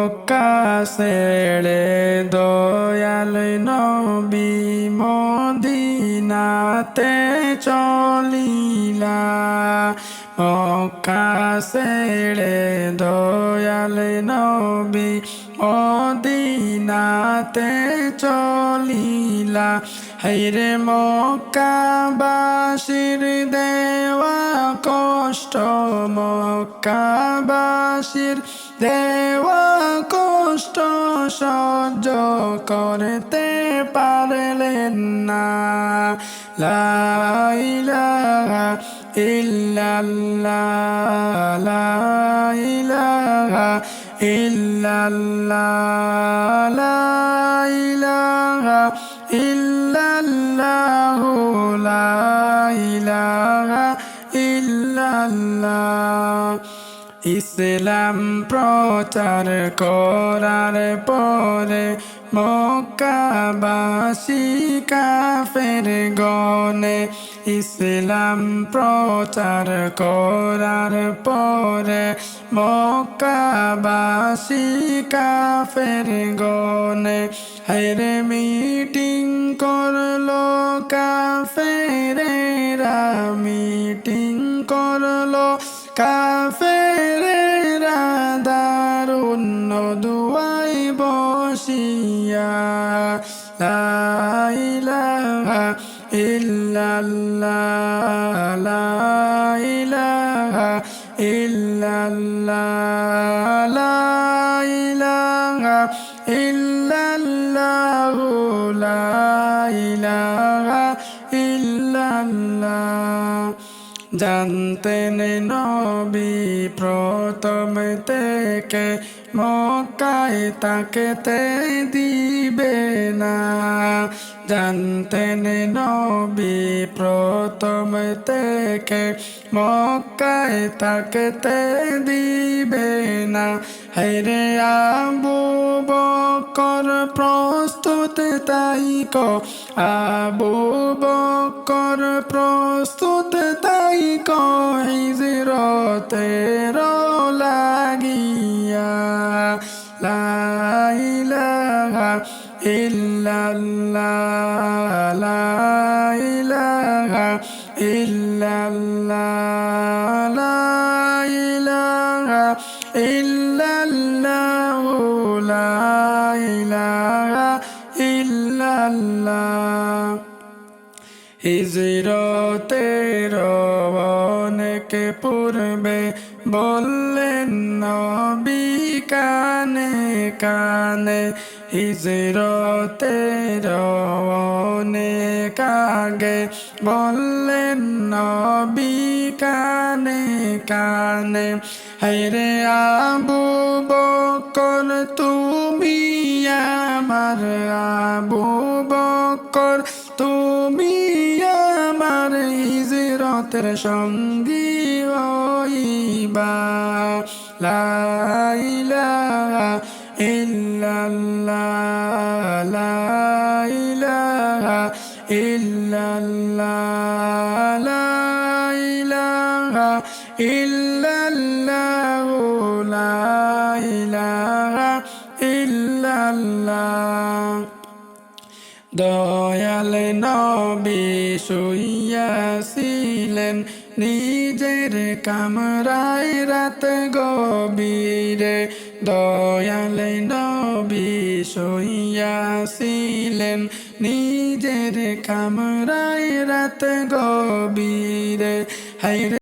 মক্কা ছেড়ে দয়াল নবী মদিনাতে চলিলা। মক্কা ছেড়ে দয়াল নবী মদিনাতে চলিলা। হায়রে মক্কাবাসীর দেওয়া কষ্ট, মক্কাবাসীর দেওয়া কষ্ট সহ্য করতে পারলেন না। লা ইলাহা ইল্লাল্লাহ, লা ইলাহা ইল্লাল্লাহ, লা ইলাহা ইল্লাল্লাহ, লা ইলাহা ইল্লাল্লাহ। ইসলাম প্রচার করার পরে মক্কাবাসী কাফের গনে, ইসলাম প্রচার করার পরে মক্কাবাসী কাফের গনে। হায়রে মিটিং করলো কাফেরেরা, মিটিং করলো কাফেরেরা দারুন দুয়াই বসিয়া। লা ইলাহা ইল্লাল্লাহ, লা ইলাহা ইল্লাল্লাহ, লা ইলাহা ইল্লাল্লাহ, লা ইলাহা ইল্লাল্লাহ। জানতেন নবী প্রথম থেকে মক্কায় তাকতে দিবে না। জানতেন নবী প্রথম থেকে মক্কায় তাকতে দিবে না। হায়রে আবু বকর প্রস্তুত তাইক, আবু বকর প্রস্তুত তাইক হিজরতের লাগিয়া। লা ইলাহা ইল্লাল্লাহ, লা ইলাহা ইল্লাল্লাহ, লা ইলাহা ইল্লাল্লাহ, লা ইলাহা ইল্লাল্লাহ। হিজরতের অনেক পূর্বে বললেন নবী কানে কানে, হিজরতের অনেক আগে বললেন নবী কানে কানে। হায়রে আবু বকর তুমি আমার, আবু বকর তুমি আমার হিজরতের সঙ্গী হইবা। লা ইলাহা ইল্লাল্লাহ, লা ইলাহা ইল্লাল্লাহ, লা ইলাহা ইল্লাল্লাহ, লা ইলাহা ইল্লাল্লাহ। দয়াল নবী শুইয়াছিলেন নিজের কামরায় রাত গভীরে। দয়াল নবী শুইয়াছিলেন নিজের কামরায় রাত গভীরে। হায়রে